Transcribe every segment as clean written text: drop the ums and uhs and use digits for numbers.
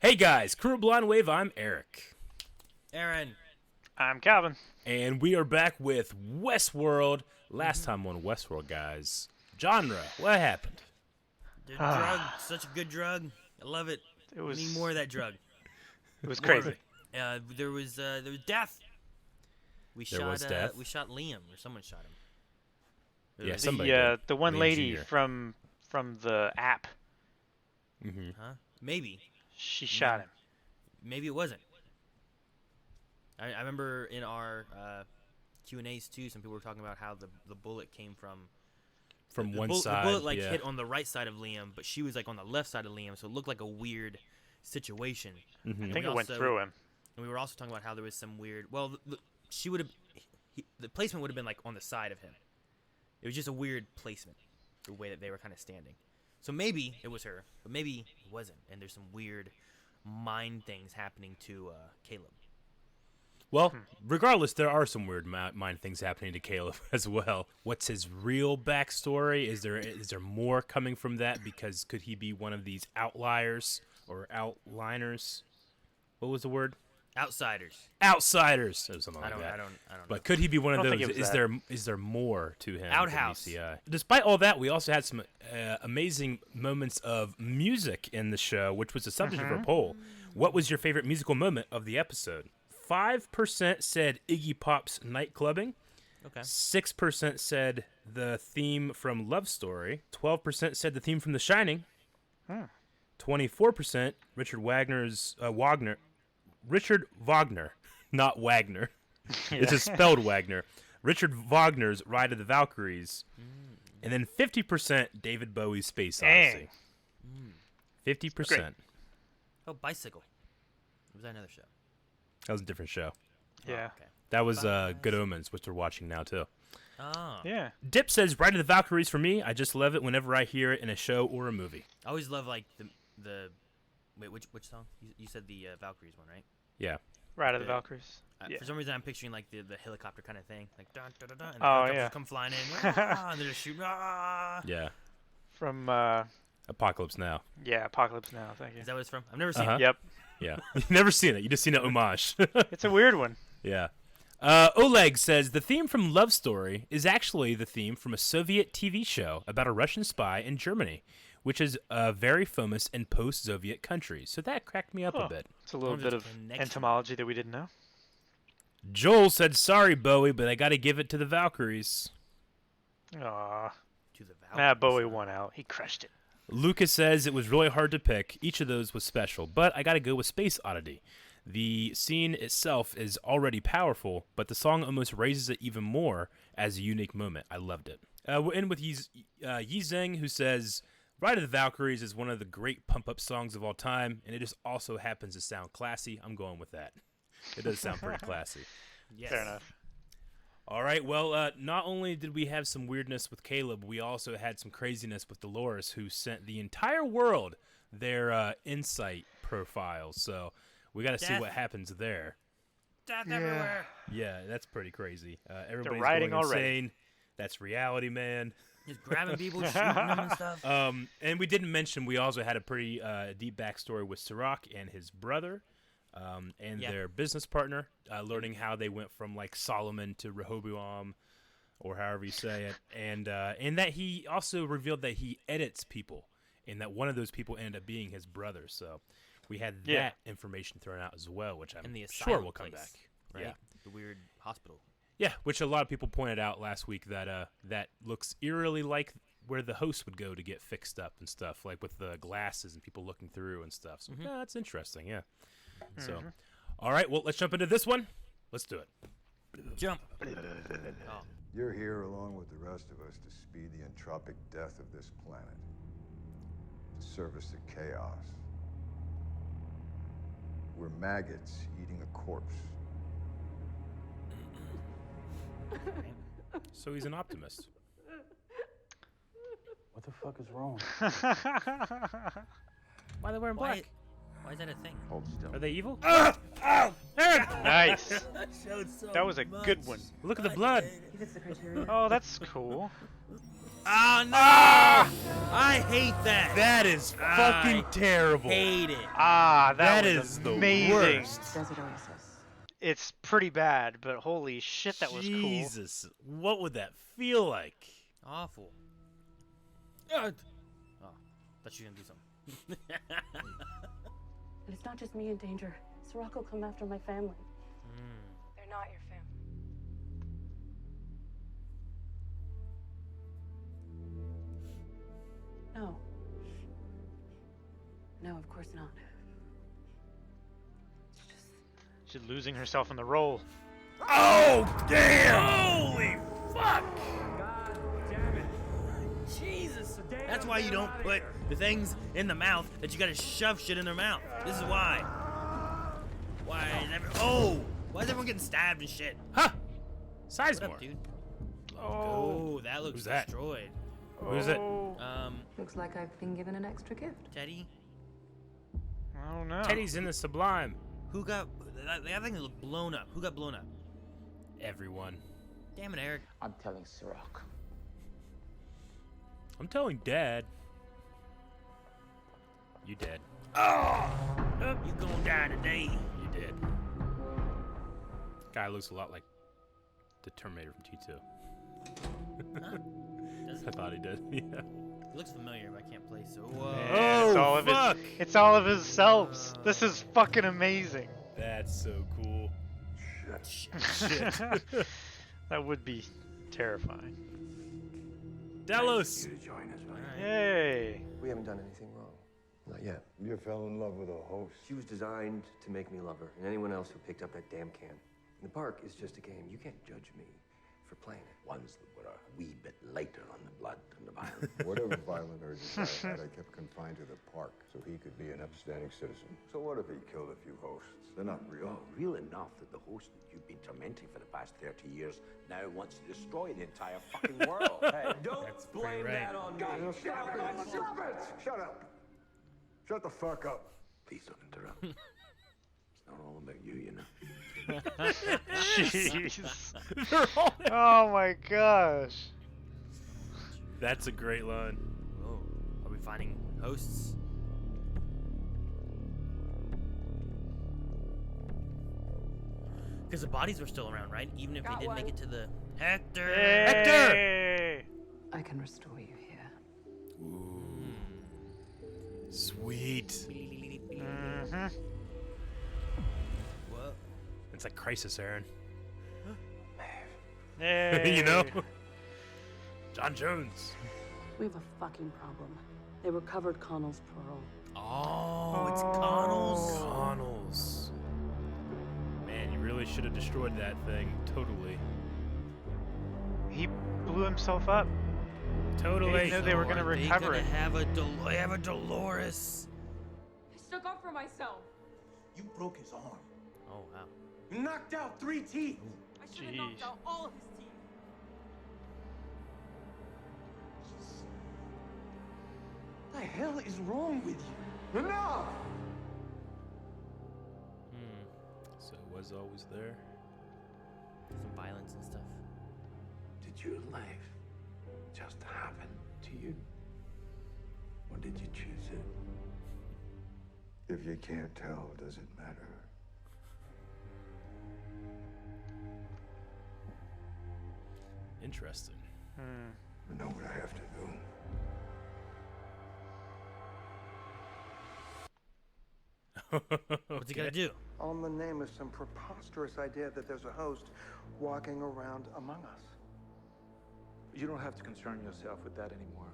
Hey guys, Crew of Blonde Wave, I'm Eric. Aaron. I'm Calvin. And we are back with Westworld. Last time on Westworld, guys. Genre, what happened? The drug, such a good drug. I love it. It was. I need more of that drug. It was More of crazy. it. There was death. We There was death? We shot Liam, or someone shot him. Yeah, was- somebody The one Liam lady Jr.. from the app, Mm-hmm. Huh? Maybe. she shot him. Maybe it wasn't. I remember in our Q&As too, some people were talking about how the bullet came from From one side, The bullet yeah. hit on the right side of Liam, but she was on the left side of Liam, so it looked like a weird situation. Mm-hmm. I think we it went also- through him. And we were also talking about how there was some weird. Well, she would have. The placement would have been on the side of him. It was just a weird placement, the way that they were kind of standing. So maybe it was her, but maybe it wasn't. And there's some weird mind things happening to Caleb. Well, regardless, there are some weird mind things happening to Caleb as well. What's his real backstory? Is there more coming from that? Because could he be one of these outliers or outliners? What was the word? Outsiders. Outsiders, or something I like don't. that. I don't know. But could he be one of I don't those? think it was Is that. there more to him? Outhouse. Than ECI? Despite all that, we also had some amazing moments of music in the show, which was the subject of our poll. What was your favorite musical moment of the episode? 5% said Iggy Pop's Night Clubbing. Okay. 6% said the theme from Love Story. 12% said the theme from The Shining. 24% Richard Wagner, not Wagner. It's just spelled Wagner. Richard Wagner's Ride of the Valkyries. And then 50% David Bowie's Space Odyssey. 50%. Oh, Bicycle. Or was that another show? That was a different show. Yeah. Okay. That was Good Omens, which we're watching now, too. Oh. Yeah. Dip says, Ride of the Valkyries for me. I just love it whenever I hear it in a show or a movie. I always love the. Wait, which song? You said the Valkyries one, right? Yeah. Ride of the Yeah. Valkyries. Yeah. For some reason, I'm picturing the helicopter kind of thing, like dun dun dun, dun and the Oh, helicopters yeah. come flying in, and they're just shooting. Yeah. From Apocalypse Now. Apocalypse Now. Thank you. Is that what it's from? I've never seen Uh-huh. it. Yep. Yeah. You've never seen it. You just seen an homage. It's a weird one. Yeah. Oleg says the theme from Love Story is actually the theme from a Soviet TV show about a Russian spy in Germany, which is very famous in post-Soviet countries. So that cracked me up a bit. It's a little Wonder bit if of connection. entomology that we didn't know. Joel said, sorry, Bowie, but I got to give it to the Valkyries. Aw. To the Valkyries. Bowie won out. He crushed it. Lucas says it was really hard to pick. Each of those was special, but I got to go with Space Oddity. The scene itself is already powerful, but the song almost raises it even more as a unique moment. I loved it. We'll end with Yi Zheng, who says, Ride of the Valkyries is one of the great pump-up songs of all time, and it just also happens to sound classy. I'm going with that. It does sound pretty classy. Yes. Fair enough. All right, well, not only did we have some weirdness with Caleb, we also had some craziness with Dolores, who sent the entire world their insight profiles. So we got to see Death. what happens there. Death Yeah. everywhere. Yeah, that's pretty crazy. Everybody's writing going already. insane. That's reality, man. Just grabbing people, shooting them and stuff. And we didn't mention we also had a pretty deep backstory with Sirach and his brother. And Yeah. their business partner, learning how they went from like Solomon to Rehoboam, or however you say it, and that he also revealed that he edits people, and that one of those people ended up being his brother. So we had that information thrown out as well, which I'm And the sure asylum will come place, back. right? Yeah, The weird hospital. yeah, which a lot of people pointed out last week that that looks eerily like where the host would go to get fixed up and stuff, like with the glasses and people looking through and stuff. So yeah, that's interesting. Yeah. So, all right, well, let's jump into this one. Let's do it. Jump. You're here along with the rest of us to speed the entropic death of this planet. To service the chaos. We're maggots eating a corpse. So he's an optimist. What the fuck is wrong? Why are they wearing black? Why is that a thing? Hold still. Are they evil? Nice. That was a good one. Look at the blood. He fits the criteria. Oh, that's cool. Oh no! I hate that. That is fucking terrible. Hate it. Ah, That was is the amazing. worst. Desert oasis. It's pretty bad, but holy shit, that was cool. Jesus, what would that feel like? Awful. Oh, thought you were gonna do something. And it's not just me in danger. Sirocco come after my family. They're not your family. No. No, of course not. It's just... She's losing herself in the role. Oh, damn! Holy fuck! Jesus. That's why you don't put the things in the mouth that you gotta shove shit in their mouth. This is why. Why is everyone getting stabbed and shit? Huh! What up, Sizemore. dude? Oh. Oh, that looks Who's that? destroyed. Who is it? Looks like I've been given an extra gift. Teddy. I don't know. Teddy's in the Sublime. Who got? That thing looked blown up. Who got blown up? Everyone. Damn it, Eric. I'm telling Sirocco. I'm telling Dad. You dead. You gonna die today. You did. Guy looks a lot like the Terminator from T2. Huh? Does I thought he did. Yeah. It looks familiar, but I can't place it. Yeah, it's Oh, all of fuck! it's all of his selves. This is fucking amazing. That's so cool. Shit. That would be terrifying. Delos! You to join us, right? Yay. We haven't done anything wrong. Not yet. You fell in love with a host. She was designed to make me love her, and anyone else who picked up that damn can. And the park is just a game. You can't judge me for playing it. Ones that were a wee bit lighter on the blood and the violence. Whatever violent urges I had, I kept confined to the park so he could be an upstanding citizen. So what if he killed a few hosts? They're not real. Oh, real enough that the host that you've been tormenting for the past 30 years now wants to destroy the entire fucking world. Hey, don't That's blame right. that on me. God, stop it! Stop it! Shut up! Shut the fuck up! Please don't interrupt. It's not all about you, you know. Jeez. They're all- Oh my gosh. That's a great line. Oh, are we finding hosts? Because the bodies were still around, right? Even if they didn't make it to the Hector. Hey. I can restore you here. Ooh. Sweet. Mm-hmm. What? It's like Crisis, Aaron. Yay. You know? John Jones. We have a fucking problem. They recovered Connell's parole. Oh, it's Connell's. Connells. Man, you really should have destroyed that thing. Totally. He blew himself up. Totally. They were gonna recover it. They have a Dolores. I stuck up for myself. You broke his arm. Oh wow. You knocked out 3 teeth. I should have knocked Jeez. out all of his teeth. What the hell is wrong with you? Enough! So it was always there. Some violence and stuff. Did your life just happen to you? Or did you choose it? If you can't tell, does it matter? Interesting. I know what I have to do. What's he gonna do? All in the name of some preposterous idea that there's a host walking around among us. You don't have to concern yourself with that anymore.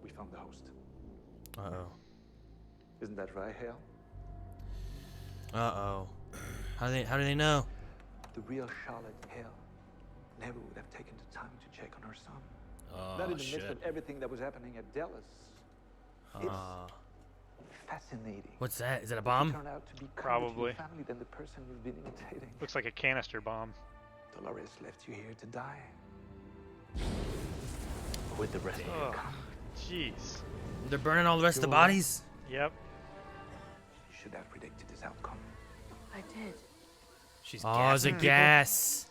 We found the host. Uh-oh. Isn't that right, Hale? Uh-oh. How do they know? The real Charlotte Hale never would have taken the time to check on her son. Oh, Not in the shit. midst of everything that was happening at Dallas. It's fascinating. What's that? Is that a It bomb? turned out to be kinder to Probably. your family than the person you've been imitating. Looks like a canister bomb. Dolores left you here to die. With the rest of Oh, your kind. jeez. They're burning all the rest of the bodies? Yep. You should have predicted this outcome. I did. She's Oh, it's a gassing people. gas.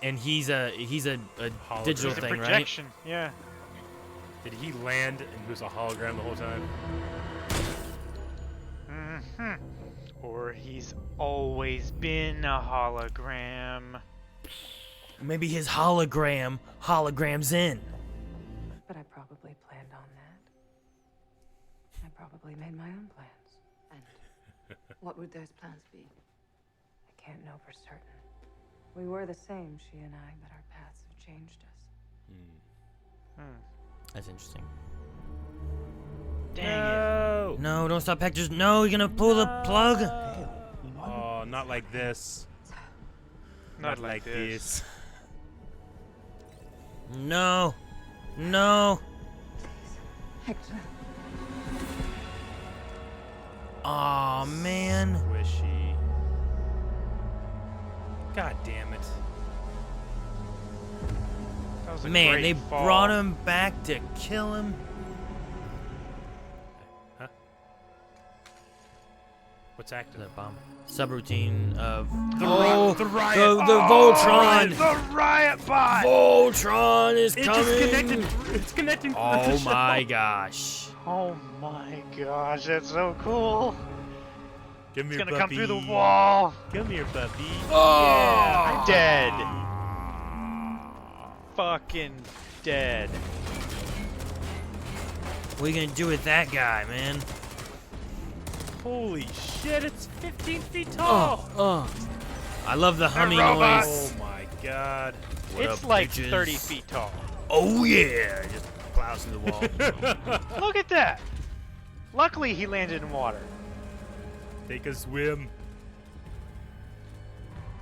And he's a Hologram. digital It's a thing, projection. Yeah. Did he land and he was a hologram the whole time? Hmm. Or he's always been a hologram. right? Maybe his holograms in. But I probably planned on that. I probably made my own plans. And what would those plans be? I can't know for certain. We were the same, she and I, but our paths have changed us. That's interesting. Dang No! No, don't stop, Hector. No, you're gonna pull the plug. Oh, not like this. it. Not like this. No. No. Hector. Aw, man. Squishy. God damn it. That was a Man, great they fall. brought him back to kill him. Huh? What's active? The bomb. Subroutine of The riot. the Voltron. The riot bot! Voltron is It coming. just connected. It's connecting. Oh my gosh. Oh my gosh, that's so cool. Give me It's your gonna come puppy. through the wall. Give me your puppy. Oh, Dead. Fucking dead. what are you gonna do with that guy, man? Holy shit! It's 15 feet tall. I love the humming robot. noise. Oh my god. What It's up, like bitches? 30 feet tall. Oh yeah, just plows through the wall. Look at that. Luckily, he landed in water. Take a swim.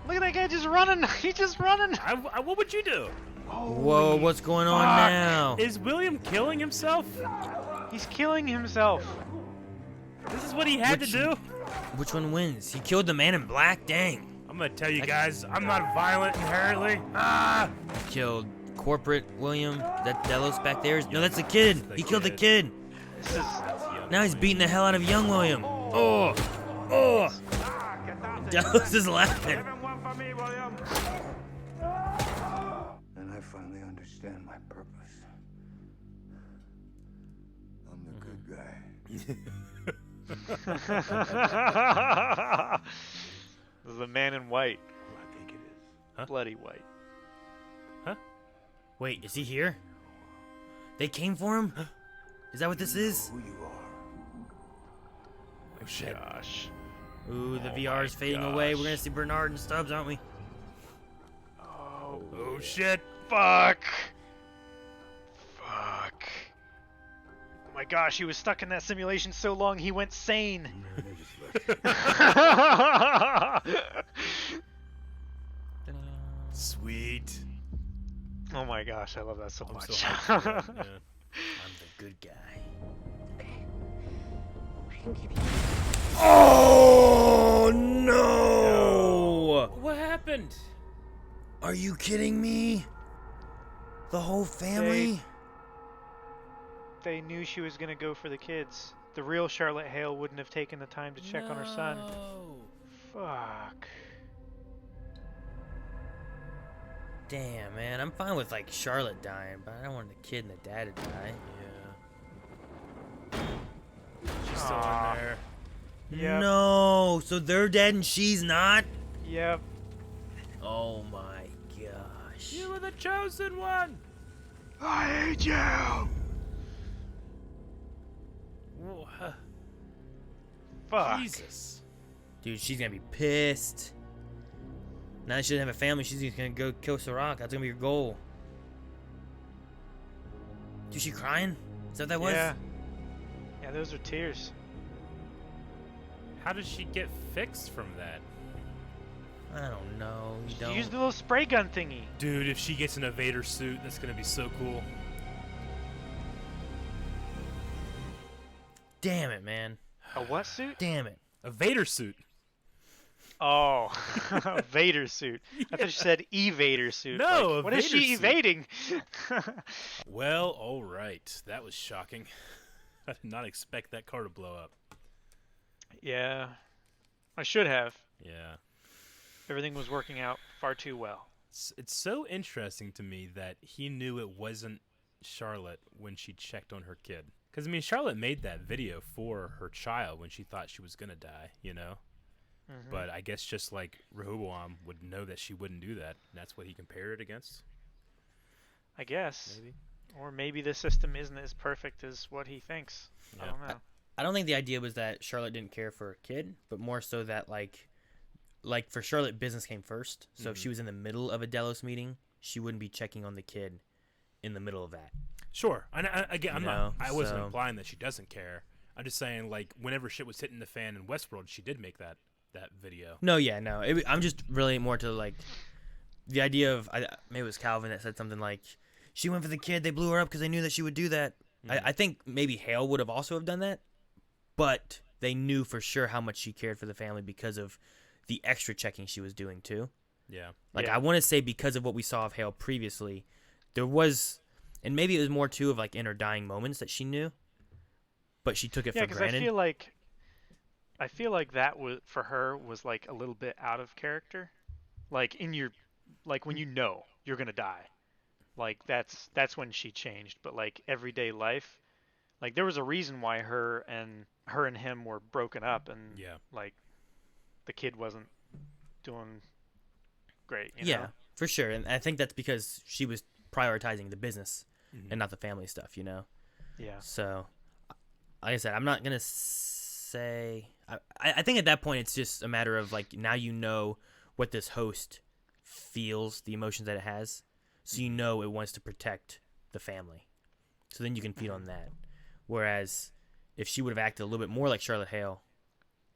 Look at that guy just running. He's just running. What would you do? Whoa, what's going on fuck. now? Is William killing himself? He's killing himself. This is what he had to do? Which one wins? He killed the man in black? Dang. I'm gonna tell you guys, I'm not violent inherently. Ah! He killed corporate William. That Delos back there? No, that's the kid. He killed the kid. This is Now he's beating the hell out of young William. Oh. Delos is laughing. And I finally understand my purpose. I'm the good guy. This is the man in white. I think it is. Huh? Bloody white. Wait, is he here? They came for him? Is that what this is? Who you are. Oh shit. Gosh. Ooh, the Oh VR is my fading away. We're gosh. gonna see Bernard and Stubbs, aren't we? Oh, Oh shit. fuck. Fuck. Oh my gosh, he was stuck in that simulation so long he went sane. Sweet. Oh my gosh, I love that so I'm much. so hyped for that, yeah. I'm the good guy. Okay. We can keep you. Oh no! What happened? Are you kidding me? The whole family? They knew she was gonna go for the kids. The real Charlotte Hale wouldn't have taken the time to check on her son. Fuck. Damn, man. I'm fine with like Charlotte dying, but I don't want the kid and the dad to die. Yeah. She's still Aw. in there. Yep. No, so they're dead and she's not? Yep. Oh my gosh. You were the chosen one. I hate you. Whoa, Fuck. Jesus. Dude, she's gonna be pissed. Now that she doesn't have a family, she's just gonna go kill Sirach. That's gonna be her goal. Dude, she crying? Is that what that was? Yeah. Yeah, those are tears. How did she get fixed from that? I don't know. You She don't. used the little spray gun thingy. Dude, if she gets in a Vader suit, that's gonna be so cool. Damn it, man. A what suit? Damn it. A Vader suit. Oh, a Vader suit. I thought you said evader suit. No, Like, a what is Vader she suit. evading? Well, all right. That was shocking. I did not expect that car to blow up. Yeah. I should have. Yeah. Everything was working out far too well. It's so interesting to me that he knew it wasn't Charlotte when she checked on her kid. Because, I mean, Charlotte made that video for her child when she thought she was going to die, you know? Mm-hmm. But I guess just like Rehoboam would know that she wouldn't do that. And that's what he compared it against. I guess. Maybe. Or maybe the system isn't as perfect as what he thinks. Yeah. I don't know. I don't think the idea was that Charlotte didn't care for her kid, but more so that like for Charlotte, business came first. So if she was in the middle of a Delos meeting, she wouldn't be checking on the kid in the middle of that. Sure. Again, I wasn't so- implying that she doesn't care. I'm just saying, like, whenever shit was hitting the fan in Westworld, she did make that video. No, yeah, no. I'm just really more to like the idea of maybe it was Calvin that said something like she went for the kid. They blew her up because they knew that she would do that. I think maybe Hale would have also have done that, but they knew for sure how much she cared for the family because of the extra checking she was doing too. Yeah. Like I want to say because of what we saw of Hale previously, there was, and maybe it was more too of like in her dying moments that she knew, but she took it for Yeah, because granted. I feel like that was for her was like a little bit out of character, like when you know you're gonna die, like that's when she changed. But like everyday life, like there was a reason why her and him were broken up, and like the kid wasn't doing great. You know? For sure, and I think that's because she was prioritizing the business and not the family stuff. You know. Yeah. So, like I said, I'm not gonna say. I think at that point it's just a matter of like now you know what this host feels, the emotions that it has, so you know it wants to protect the family. So then you can feed on that. Whereas if she would have acted a little bit more like Charlotte Hale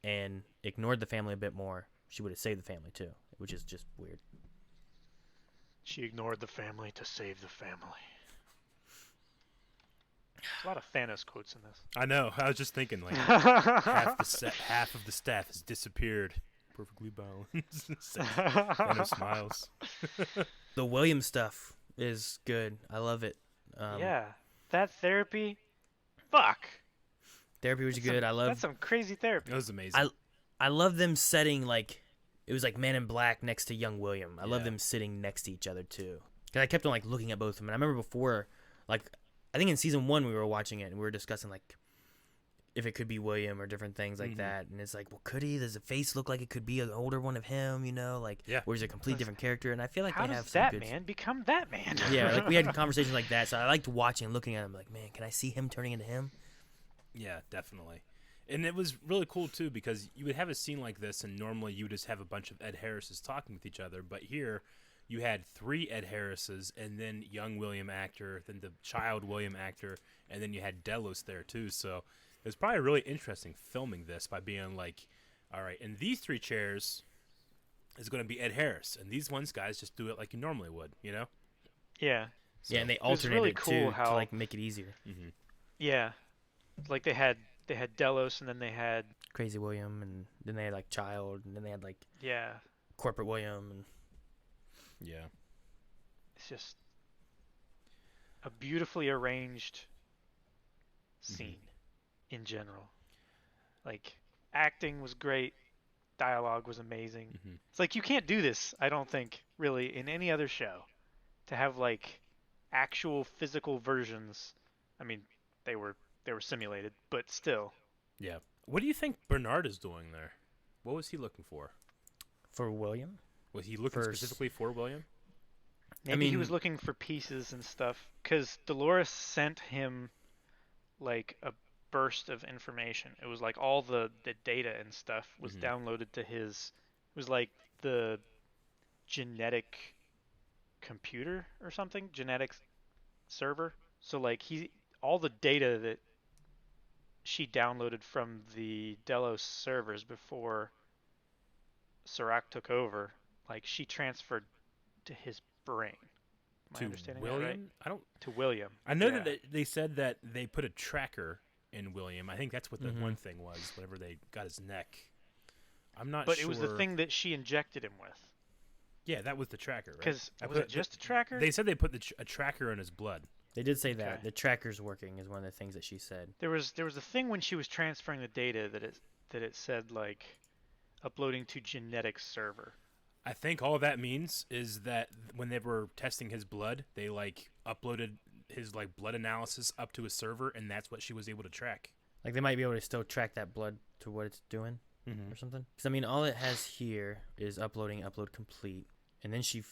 and ignored the family a bit more, she would have saved the family too, which is just weird. She ignored the family to save the family. There's a lot of Thanos quotes in this. I know. I was just thinking, like, half of the staff has disappeared. Perfectly balanced. Thanos smiles. The Williams stuff is good. I love it. Yeah. That therapy, fuck. Therapy was good. That's some crazy therapy. That was amazing. I love them setting, like, it was like Man in Black next to young William. I love them sitting next to each other, too. Because I kept on, like, looking at both of them. And I remember before, like, I think in season 1 we were watching it and we were discussing like if it could be William or different things like that. And it's like, well, could he? Does the face look like it could be an older one of him? You know, like, or is it a complete different character? And I feel like how they have does some that good. Man become that man? Yeah, like we had conversations like that. So I liked watching and looking at him. Like, man, can I see him turning into him? Yeah, definitely. And it was really cool too because you would have a scene like this, and normally you would just have a bunch of Ed Harrises talking with each other, but here you had 3 Ed Harrises, and then young William actor, then the child William actor, and then you had Delos there too. So it was probably really interesting filming this by being like, all right, in these 3 chairs is going to be Ed Harris, and these guys just do it like you normally would, you know? Yeah. So, yeah, and they alternated really it cool too to like make it easier. Yeah, like they had Delos, and then they had Crazy William, and then they had like Child, and then they had like Corporate William, and it's just a beautifully arranged scene in general. Like acting was great, dialogue was amazing. It's like you can't do this, I don't think, really in any other show, to have like actual physical versions. I mean, they were simulated, but still. Yeah. What do you think Bernard is doing there? What was he looking for? For William? Was he looking specifically for William? Maybe he was looking for pieces and stuff, because Dolores sent him like a burst of information. It was like all the data and stuff was downloaded to his. It was like the genetic computer or something, genetics server. So like all the data that she downloaded from the Delos servers before Serac took over, like she transferred to his brain. Am I understanding William? that right? I don't. To William. I know that they said that they put a tracker in William. I think that's what the one thing was. Whenever they got his neck, I'm not sure. But it was the thing that she injected him with. Yeah, that was the tracker. Right? Because was it just a tracker? They said they put a tracker in his blood. They did say that the tracker's working is one of the things that she said. There was a thing when she was transferring the data that it said like uploading to genetics server. I think all that means is that when they were testing his blood, they like uploaded his like blood analysis up to a server, and that's what she was able to track. Like they might be able to still track that blood to what it's doing or something. Because I mean, all it has here is upload complete, and then she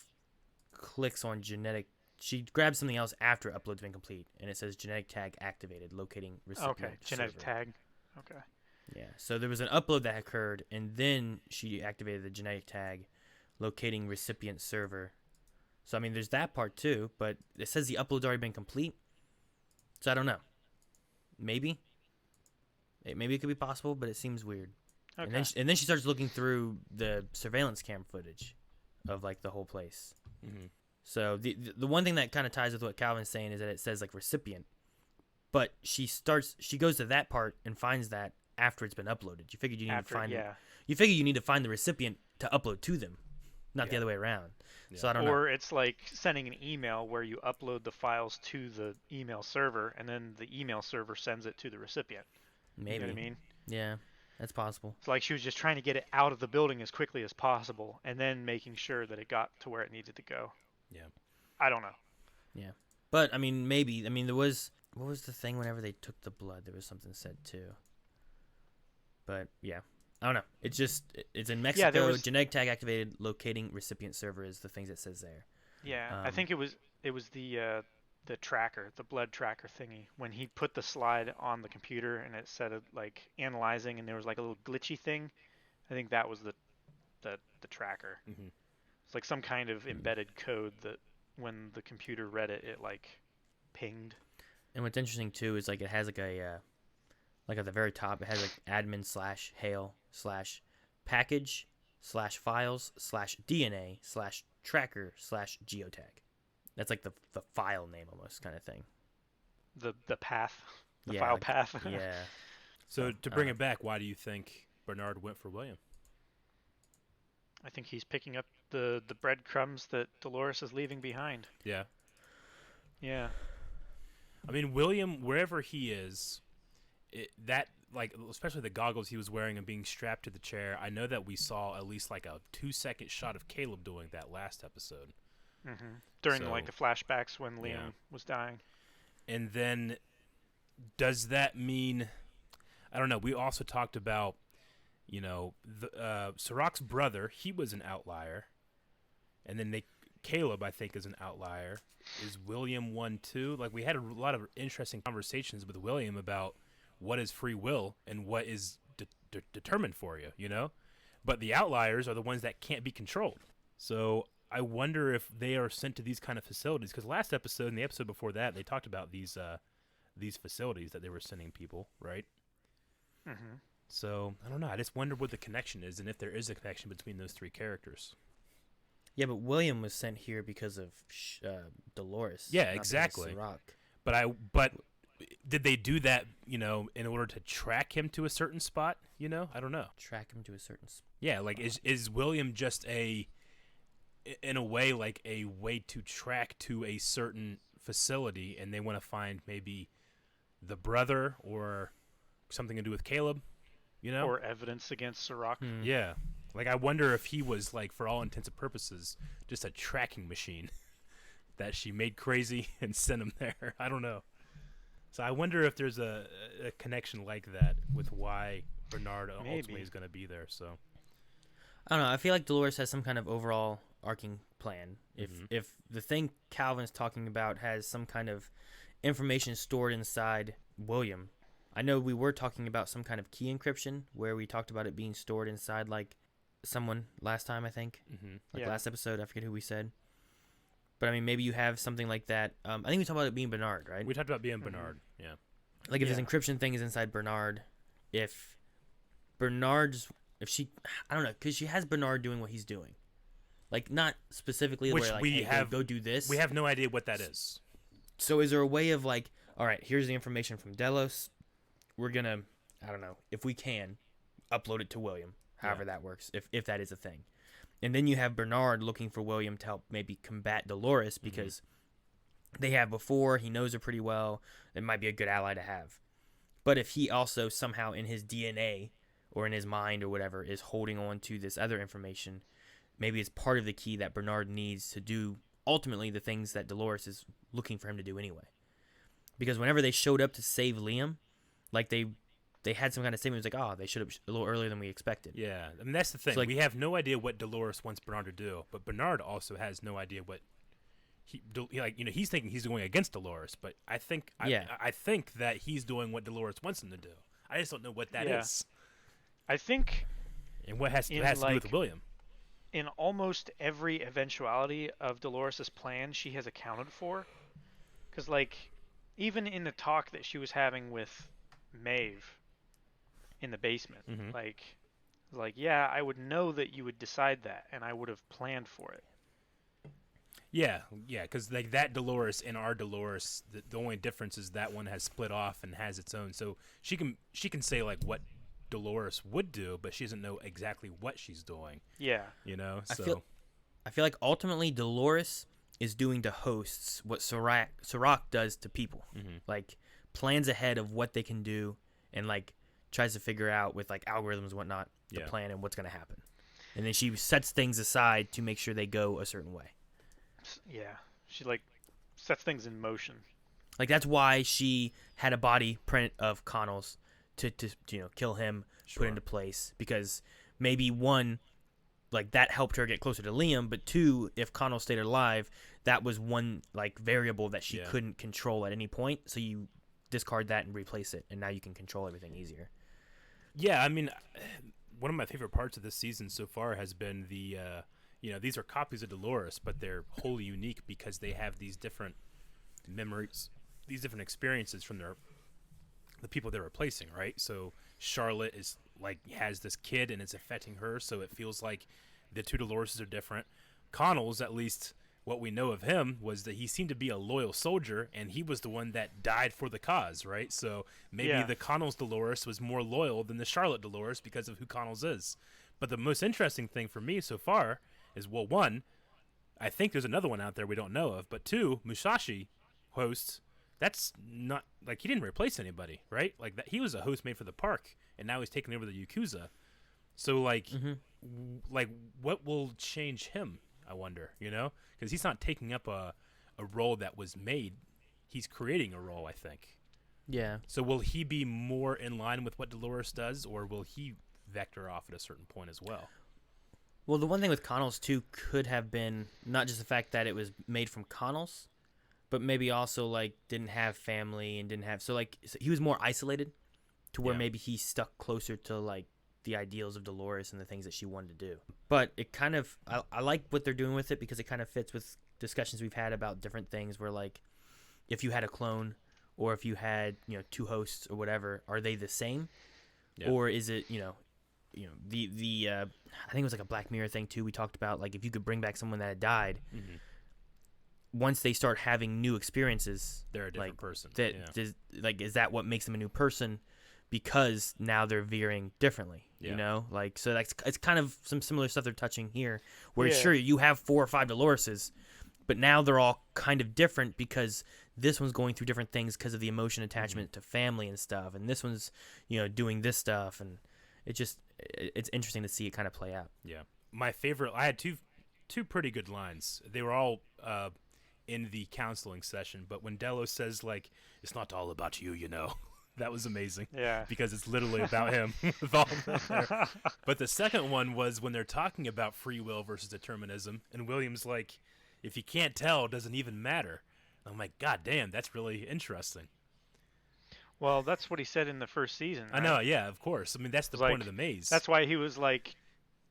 clicks on genetic. She grabs something else after upload's been complete, and it says genetic tag activated, locating recipient Okay, genetic server. tag. Okay. Yeah, so there was an upload that occurred, and then she activated the genetic tag, locating recipient server. So, I mean, there's that part too, but it says the upload's already been complete. So, I don't know. Maybe. Maybe it could be possible, but it seems weird. Okay. And then she starts looking through the surveillance cam footage of, like, the whole place. Mm-hmm. So, the one thing that kind of ties with what Calvin's saying is that it says, like, recipient. But she goes to that part and finds that after it's been uploaded. You figured you need to find You figure you need to find the recipient to upload to them, not the other way around. Yeah. So I don't know. Or it's like sending an email where you upload the files to the email server, and then the email server sends it to the recipient. Maybe. You know what I mean? Yeah, that's possible. It's like she was just trying to get it out of the building as quickly as possible, and then making sure that it got to where it needed to go. Yeah. I don't know. Yeah, but I mean, maybe. I mean, there was what was the thing whenever they took the blood? There was something said too. But yeah, I don't know. It's in Mexico. there was- Genetic tag activated. Locating recipient server is the things it says there. Yeah, I think it was the tracker, the blood tracker thingy. When he put the slide on the computer and it said like analyzing, and there was like a little glitchy thing. I think that was the tracker. Mm-hmm. It's like some kind of embedded code that when the computer read it, it like pinged. And what's interesting too is like it has like a like at the very top it has like admin/hail/package/files/DNA/tracker/geotag. That's like the file name almost kind of thing. The path, the Yeah, file like- path. Yeah. So to bring it back, why do you think Bernard went for William? I think he's picking up the breadcrumbs that Dolores is leaving behind. Yeah. Yeah. I mean, William, wherever he is, like especially the goggles he was wearing and being strapped to the chair. I know that we saw at least like a 2-second shot of Caleb doing that last episode. Mm-hmm. During So, like the flashbacks when Liam yeah. was dying. And then, does that mean? I don't know. We also talked about, Sirach's brother. He was an outlier, and then Caleb, I think, is an outlier. Is William one too? Like we had a lot of interesting conversations with William about what is free will and what is determined for you, But the outliers are the ones that can't be controlled. So I wonder if they are sent to these kind of facilities. Because last episode and the episode before that, they talked about these facilities that they were sending people, right? Mm-hmm. So I don't know. I just wonder what the connection is and if there is a connection between those three characters. Yeah, but William was sent here because of Dolores. Yeah, not because of exactly. Sirach. But did they do that, in order to track him to a certain spot? I don't know. Track him to a certain spot. Yeah, like is William just in a way like a way to track to a certain facility, and they want to find maybe the brother or something to do with Caleb, Or evidence against Sirach. Yeah. Like, I wonder if he was, like, for all intents and purposes, just a tracking machine that she made crazy and sent him there. I don't know. So I wonder if there's a connection like that with why Bernard ultimately is going to be there. So I don't know. I feel like Dolores has some kind of overall arcing plan. If the thing Calvin's talking about has some kind of information stored inside William, I know we were talking about some kind of key encryption where we talked about it being stored inside like someone last time, I think. Last episode, I forget who we said. But I mean, maybe you have something like that. I think we talked about it being Bernard, right? We talked about being Bernard, yeah. Like if this encryption thing is inside Bernard, I don't know, because she has Bernard doing what he's doing. Like, not specifically Which where, like, we hey, go do this. We have no idea what that is. So is there a way of, like, all right, here's the information from Delos. We're going to, I don't know, if we can, upload it to William, however that works, if that is a thing. And then you have Bernard looking for William to help maybe combat Dolores because they have before, he knows her pretty well, it might be a good ally to have. But if he also somehow in his DNA or in his mind or whatever is holding on to this other information, maybe it's part of the key that Bernard needs to do ultimately the things that Dolores is looking for him to do anyway. Because whenever they showed up to save Liam, like they had some kind of statement. It was like, oh, they showed up a little earlier than we expected. Yeah, I mean that's the thing. So, like, we have no idea what Dolores wants Bernard to do, but Bernard also has no idea what he's thinking he's going against Dolores, but I think I think that he's doing what Dolores wants him to do. I just don't know what that is. I think, and what has to do with William. In almost every eventuality of Dolores' plan, she has accounted for. Because, like, even in the talk that she was having with Maeve in the basement, like, yeah, I would know that you would decide that, and I would have planned for it. Yeah, because like that Dolores and our Dolores, the only difference is that one has split off and has its own. So she can say like what Dolores would do, but she doesn't know exactly what she's doing. Yeah, So I feel like ultimately Dolores is doing to hosts what Serac does to people. Like plans ahead of what they can do, and like tries to figure out with like algorithms and whatnot the plan and what's going to happen, and then she sets things aside to make sure they go a certain way. Yeah, she like sets things in motion. Like that's why she had a body print of Connell's to kill him, put into place, because maybe one, like that helped her get closer to Liam, but two, if Connell stayed alive, that was one like variable that she couldn't control at any point. So you discard that and replace it, and now you can control everything easier. Yeah, I mean, one of my favorite parts of this season so far has been the these are copies of Dolores, but they're wholly unique because they have these different memories, these different experiences from the people they're replacing, right? So Charlotte is like has this kid and it's affecting her, so it feels like the two Doloreses are different. Connell's, at least what we know of him, was that he seemed to be a loyal soldier, and he was the one that died for the cause, right? So maybe the Connell's Dolores was more loyal than the Charlotte Dolores because of who Connell's is. But the most interesting thing for me so far is, well, one, I think there's another one out there we don't know of, but two, Musashi hosts, that's not, like, he didn't replace anybody, right? Like, that he was a host made for the park, and now he's taking over the Yakuza. So, like, what will change him, I wonder, Because he's not taking up a role that was made. He's creating a role, I think. Yeah. So will he be more in line with what Dolores does, or will he vector off at a certain point as well? Well, the one thing with Connell's, too, could have been not just the fact that it was made from Connell's, but maybe also, like, didn't have family and didn't have... So, like, he was more isolated to where maybe he stuck closer to, like, the ideals of Dolores and the things that she wanted to do. But it kind of... I like what they're doing with it because it kind of fits with discussions we've had about different things where, like, if you had a clone or if you had, two hosts or whatever, are they the same? Yeah. Or is it, the I think it was like a Black Mirror thing too. We talked about like if you could bring back someone that had died, once they start having new experiences, they're a different person. Is that what makes them a new person? Because now they're veering differently, like so it's kind of some similar stuff they're touching here. Where sure you have 4 or 5 Doloreses, but now they're all kind of different because this one's going through different things because of the emotion attachment to family and stuff, and this one's doing this stuff, and it's interesting to see it kind of play out. Yeah, my favorite. I had two pretty good lines. They were all in the counseling session, but when Delos says like, "It's not all about you," that was amazing. Yeah, because it's literally about him. With all that there. But the second one was when they're talking about free will versus determinism, and William's like, "If you can't tell, it doesn't even matter." I'm like, God damn, that's really interesting. Well, that's what he said in the first season, right? I know, yeah, of course. I mean, that's the point of the maze. That's why he was, like,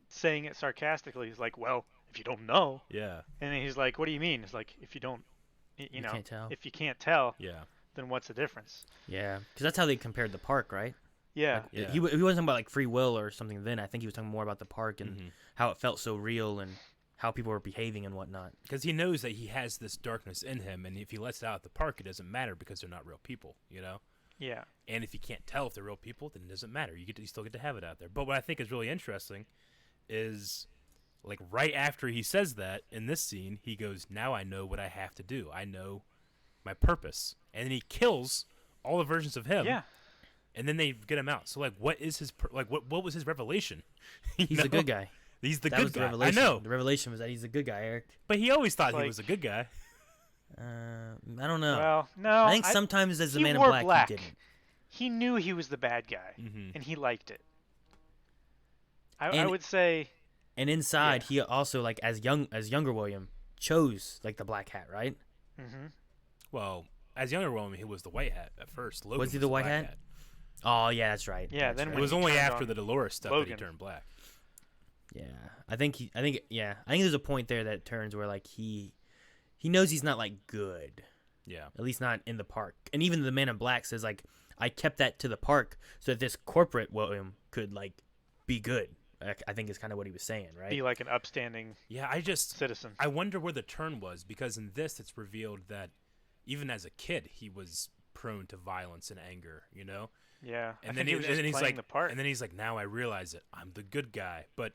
saying it sarcastically. He's like, well, if you don't know. Yeah. And then he's like, what do you mean? It's like, if you don't, you know, can't tell. if you can't tell, yeah, then what's the difference? Yeah, because that's how they compared the park, right? Yeah. Like, he wasn't talking about, like, free will or something then. I think he was talking more about the park and how it felt so real and how people were behaving and whatnot. Because he knows that he has this darkness in him, and if he lets it out at the park, it doesn't matter because they're not real people, Yeah. And if you can't tell if they're real people, then it doesn't matter. You still get to have it out there. But what I think is really interesting is, like, right after he says that in this scene, he goes, "Now I know what I have to do. I know my purpose." And then he kills all the versions of him. Yeah. And then they get him out. So, like, what is his what was his revelation? He's a good guy. He's the That good was the guy. I revelation. know. The revelation was that he's a good guy, Eric. But he always thought he Like- was a good guy. I don't know. Well, no. I think sometimes as the he Man in wore Black, black. he didn't. He knew he was the bad guy, Mhm. and he liked it. I And- would say, And inside, he also like as younger William chose like the black hat, right? hmm Well, as younger William, he was the white hat at first. Logan Was he the white black hat? Oh yeah, that's right. Yeah, That's then right. It when was he only turned after on the Dolores stuff that Logan. he turned black. Yeah, I think there's a point there that it turns where like he knows he's not like good, Yeah. at least not in the park. And even the Man in Black says like, I kept that to the park so that this corporate William could like be good. I think is kind of what he was saying, right? be like an upstanding Yeah, citizen. I wonder where the turn was, because in this it's revealed that even as a kid he was prone to violence and anger, you know? Yeah, And I then think he was just he's playing like the part. and then he's like, now I realize it. I'm the good guy. But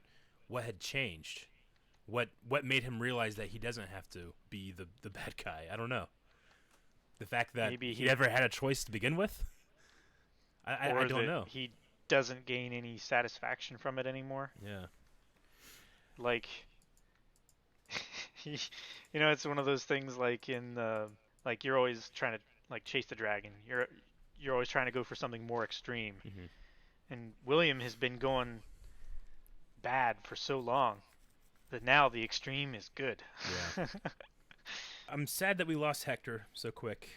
what had changed? What made him realize that he doesn't have to be the bad guy? I don't know. The fact that Maybe he he- never had a choice to begin with? I or don't that know. he doesn't gain any satisfaction from it anymore. Yeah. Like, it's one of those things like in like you're always trying to like chase the dragon. You're always trying to go for something more extreme. Mhm. And William has been going bad for so long that now the extreme is good. Yeah. I'm sad that we lost Hector so quick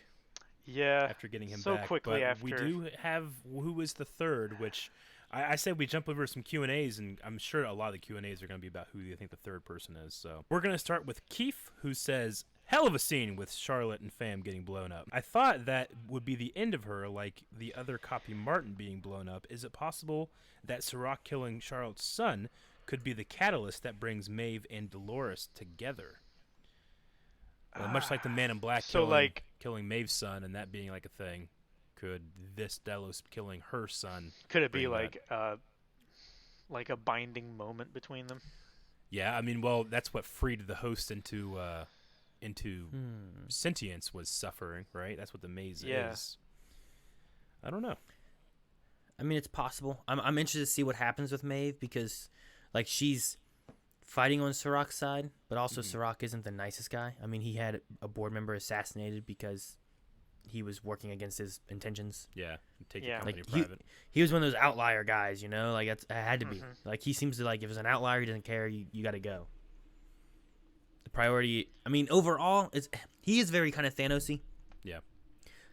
Yeah. after getting him so back. quickly but after. we do have who is the third, which I said we jump over some Q&As, and I'm sure a lot of the Q&As are going to be about who you think the third person is. So we're going to start with Keith, who says, hell of a scene with Charlotte and Fam getting blown up. I thought that would be the end of her, like the other copy Martin being blown up. Is it possible that Sirach killing Charlotte's son could be the catalyst that brings Maeve and Dolores together? Much like the Man in Black So, like- killing Maeve's son, and that being like a thing, could this Delos killing her son? Could it be bring that? like a binding moment between them? Yeah, I mean, well, that's what freed the host into sentience, was suffering, right? That's what the maze Yeah. is. I don't know. I mean, it's possible. I'm interested to see what happens with Maeve because, like, she's fighting on Sirach's side, but also Sirach isn't the nicest guy. I mean, he had a board member assassinated because he was working against his intentions. Yeah, take Yeah. the company Like private. he was one of those outlier guys, you know. Like it had to be. Like he seems to like if it's an outlier, he doesn't care. You got to go. The priority. I mean, overall, he is very kind of Thanos-y. Yeah.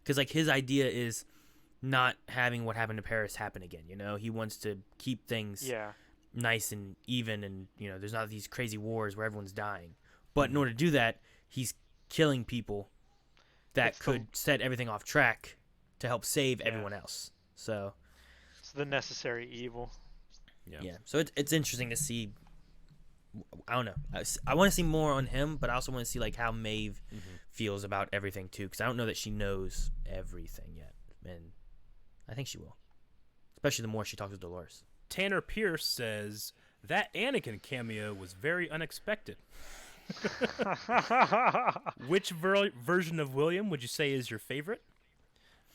Because like his idea is not having what happened to Paris happen again. You know, he wants to keep things Yeah. nice and even, and there's not these crazy wars where everyone's dying. But in order to do that, he's killing people that It's the- could set everything off track to help save everyone else. So It's the necessary evil. yeah, so it's interesting to see. I don't know. I want to see more on him, but I also want to see like how Maeve feels about everything too, because I don't know that she knows everything yet, and I think she will, especially the more she talks to Dolores. Tanner Pierce says that Anakin cameo was very unexpected. Which version of William would you say is your favorite?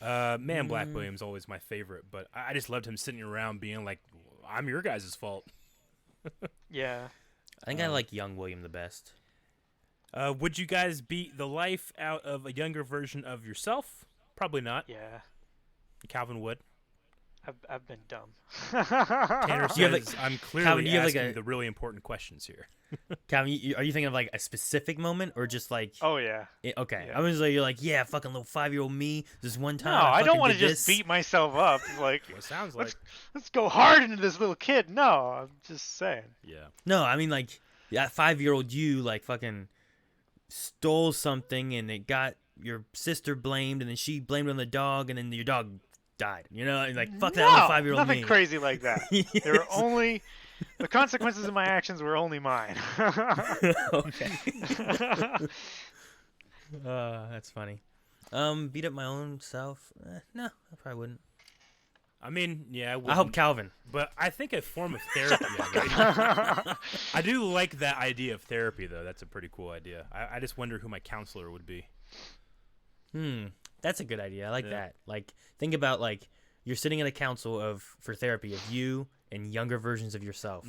Man, Black William's always my favorite, but I just loved him sitting around being like, I'm your guys' fault. Yeah. I think I like young William the best. Would you guys beat the life out of a younger version of yourself? Probably not. Yeah. Calvin would. I've been dumb. Tanner Do you have, says, I'm clearly Calvin, do you have, like, asking a- the really important questions here. Calvin, are you thinking of like a specific moment or just like? Oh yeah. Okay, Yeah. I was like, you're like, yeah, fucking little 5-year-old me. This one time. No, I don't want to just beat myself up. Like, What it sounds like. let's go hard into this little kid. No, I'm just saying. Yeah. No, I mean like that 5-year-old you like fucking stole something and it got your sister blamed and then she blamed it on the dog and then your dog died. You know, and like fuck that little 5-year-old nothing me. crazy like that. There were only the consequences of my actions were only mine. Okay. That's funny. Beat up my own self? No, I probably wouldn't. I mean, yeah, I hope Calvin. But I think a form of therapy. I do like that idea of therapy, though. That's a pretty cool idea. I just wonder who my counselor would be. That's a good idea. I like Yeah. that. Like, think about like you're sitting at a council for therapy of you and younger versions of yourself,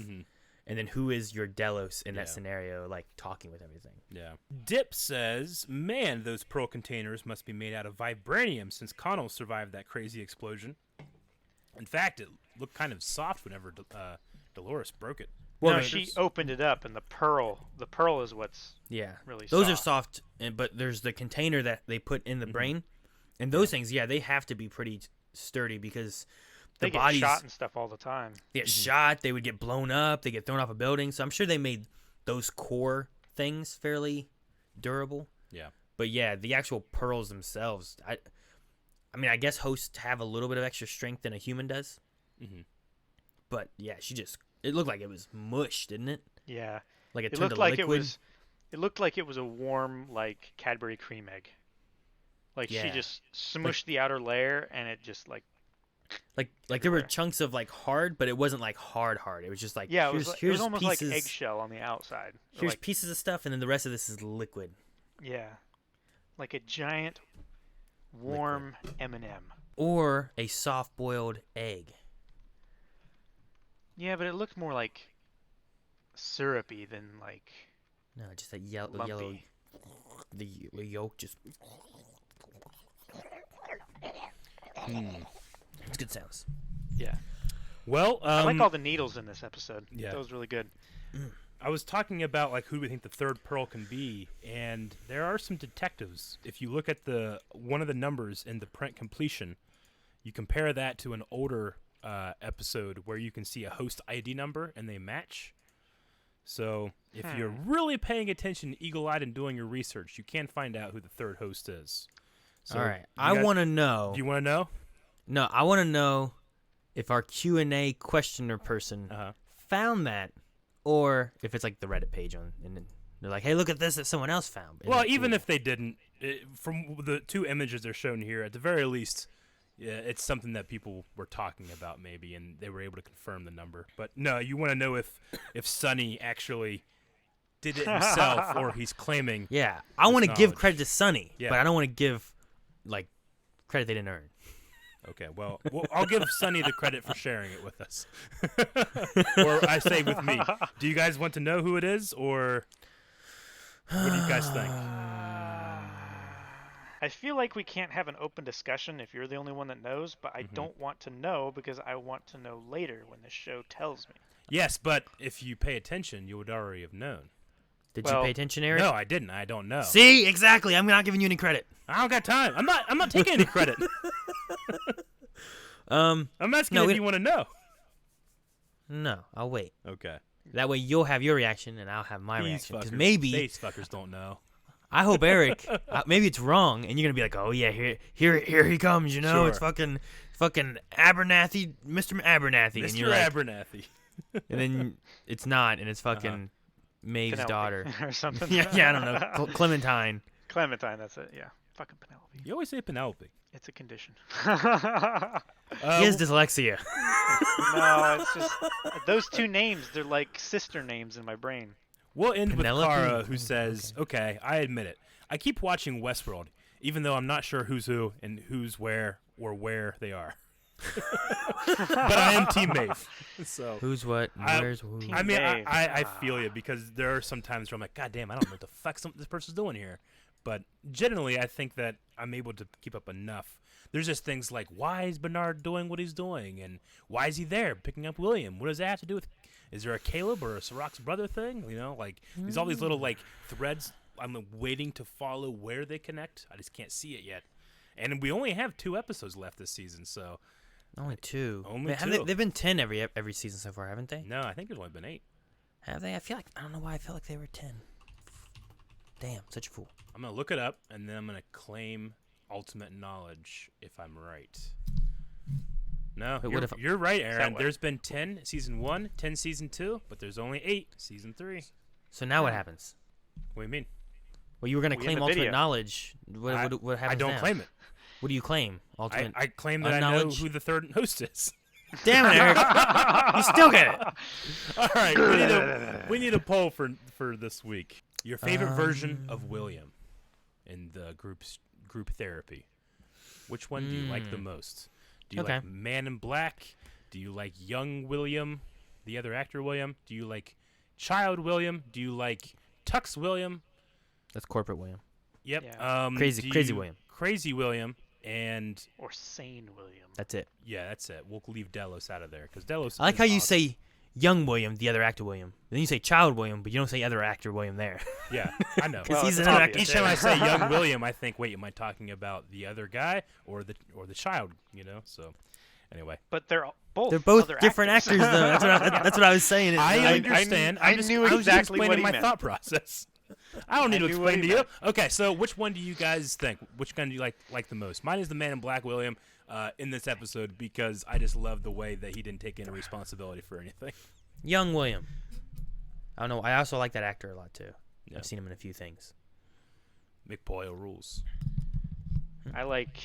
And then who is your Delos in that Yeah. scenario, like talking with everything? Yeah. Dip says, man, those pearl containers must be made out of vibranium since Connell survived that crazy explosion. In fact, it looked kind of soft whenever Dolores broke it. Well, Well, she opened it up, and the pearl is what's really those soft. are soft, but there's the container that they put in the brain, and those things, they have to be pretty sturdy because They the get bodies shot and stuff all the time. they get shot, they would get blown up, they get thrown off a building. So I'm sure they made those core things fairly durable. Yeah. But yeah, the actual pearls themselves, I mean, I guess hosts have a little bit of extra strength than a human does. Mm-hmm. But yeah, it looked like it was mush, didn't it? Yeah. Like it It turned looked to like liquid. it looked like it was a warm, like, Cadbury cream egg. Like, she Yeah. just smushed the outer layer, and it just, like Like there were chunks of like hard, but it wasn't like hard. It was just like yeah, it here's was almost pieces, like eggshell on the outside. Or Here's like, pieces of stuff, and then the rest of this is liquid. yeah, like a giant warm M&M. Or a soft-boiled egg. Yeah, but it looked more like syrupy than like No, just that yellow. lumpy. The yolk just. It's good sounds. Yeah. Well, I like all the needles in this episode. Yeah. That was really good. I was talking about like who we think the third pearl can be, and there are some detectives. If you look at one of the numbers in the print completion, you compare that to an older episode where you can see a host ID number and they match. So if you're really paying attention, eagle-eyed, and doing your research, you can find out who the third host is. So All right, I want to know. Do you want to know? No, I want to know if our Q&A questioner person found that, or if it's like the Reddit page and they're like, "Hey, look at this that someone else found." Isn't Well, that even cool? if they didn't, from the two images they're shown here, at the very least, it's something that people were talking about maybe, and they were able to confirm the number. But no, you want to know if Sonny actually did it himself, or he's claiming. Yeah, I want to give knowledge. credit to Sonny, Yeah. but I don't want to give like credit they didn't earn. Okay, well, I'll give Sonny the credit for sharing it with us. Or I say with me. Do you guys want to know who it is, or what do you guys think? I feel like we can't have an open discussion if you're the only one that knows, but I don't want to know because I want to know later when the show tells me. Yes, but if you pay attention, you would already have known. Did you pay attention, Eric? No, I didn't. I don't know. See, exactly. I'm not giving you any credit. I don't got time. I'm not taking any credit. I'm asking if you want to know. No, I'll wait. Okay. That way you'll have your reaction and I'll have my reaction. Because fuckers. maybe These fuckers don't know. I hope Eric. Maybe it's wrong, and you're gonna be like, "Oh yeah, here he comes." You know, Sure. it's fucking Abernathy, Mr. Abernathy, and Mr. you're like, Abernathy. and then it's not, and it's fucking Maeve's Penelope daughter or something. yeah, I don't know, Clementine. Clementine, that's it. Yeah, fucking Penelope. You always say Penelope. It's a condition. He has dyslexia. No, it's just those two names. They're like sister names in my brain. We'll end Penelope? with Kara, who says, okay, I admit it. I keep watching Westworld, even though I'm not sure who's who and who's where or where they are. But I am Team Maeve. So Who's what? And where's who? I mean, Maeve. I feel you, because there are some times where I'm like, God damn, I don't know what the fuck this person's doing here. But generally, I think that I'm able to keep up enough. There's just things like, why is Bernard doing what he's doing? And why is he there picking up William? What does that have to do with... Is there a Caleb or a Sirach's brother thing? You know, like, there's all these little, like, threads I'm waiting to follow where they connect. I just can't see it yet. And we only have 2 episodes left this season, so... Only 2. Only Man, 2. They've been 10 every season so far, haven't they? No, I think there's only been 8. Have they? I don't know why I felt like they were 10. Damn, such a fool. I'm going to look it up, and then I'm going to claim ultimate knowledge if I'm right. No, Wait, you're right, Aaron. what? There's been 10 season 1, 10 season 2, but there's only 8 season 3. So now what happens? What do you mean? Well, you were going to We claim have a ultimate video. knowledge. What happens I don't now? claim it. What do you claim? Ultimate. I claim that I know unknowledge? who the third host is. Damn it, Eric! You still get it. All right, we need a poll for this week. Your favorite version of William in the group therapy. Which one do you like the most? Do you like Man in Black? Do you like young William, the other actor William? Do you like Child William? Do you like Tux William? That's corporate William. Yep. Yeah. Crazy William. Crazy William and Or Sane William. That's it. yeah, that's it. We'll leave Delos out of there because Delos. I like is how you awesome. say young William, the other actor William. Then you say child William, but you don't say other actor William there. Yeah, I know. Because he's it's another obvious. actor. Each time I say young William, I think, wait, am I talking about the other guy or the child? You know. So, anyway, But they're both. They're both other different actors, though. That's what I was saying. I understand. I I'm just, knew I was just exactly what explaining he my meant. thought process. I don't need to knew what explain he to you. meant. Okay, so which one do you guys think? Which one do you like the most? Mine is the Man in Black William in this episode because I just love the way that he didn't take any responsibility for anything. Young William. I don't know. I also like that actor a lot, too. Yeah. I've seen him in a few things. McBoyle rules. I like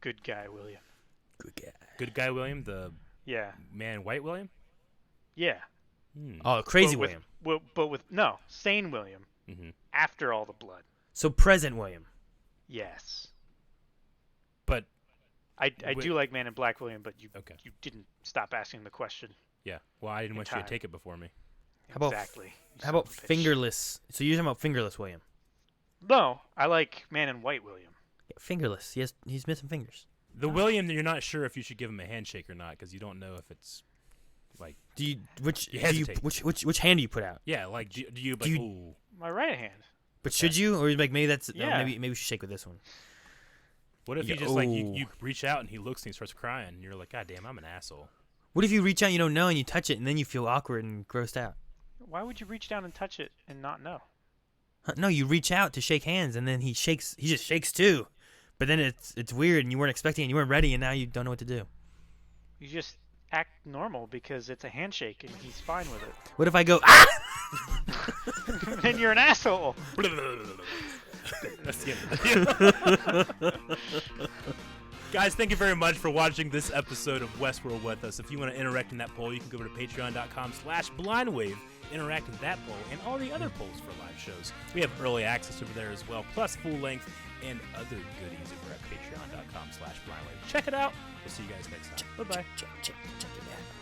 good guy William. Good guy. Good guy William, the Yeah. Man in White William. Yeah. Oh, Crazy But with- William. But with no Sane William. Mm-hmm. After all the blood. So present William. Yes. But I Wi- do like Man in Black William, but you Okay. you didn't stop asking the question. yeah, well, I didn't want you time. to take it before me. How about Exactly. you How son about of a bitch. fingerless? So you're talking about fingerless William. No, I like Man in White William. Yeah, fingerless. He's missing fingers. The William, you're not sure if you should give him a handshake or not because you don't know if it's like Do you You hesitate. which hand do you put out? yeah, like do you Do like you- ooh My right hand. But should you, or like maybe that's no, Yeah. maybe we should shake with this one. what if Yeah, you just like ooh. you reach out and he looks and he starts crying and you're like God damn I'm an asshole. What if you reach out, and you don't know, and you touch it, and then you feel awkward and grossed out? Why would you reach down and touch it and not know? Huh, no, you reach out to shake hands, and then he just shakes too. But then it's weird, and you weren't expecting it, and you weren't ready, and now you don't know what to do. You just act normal because it's a handshake and he's fine with it. What if I go, ah! Then you're an asshole. That's the end of the video. Guys, thank you very much for watching this episode of Westworld with us. If you want to interact in that poll, you can go over to patreon.com/blindwave, interact in that poll, and all the other polls for live shows. We have early access over there as well, plus full length and other goodies over at patreon.com/blindwave. Check it out. We'll see you guys next time. Bye-bye. Check it out.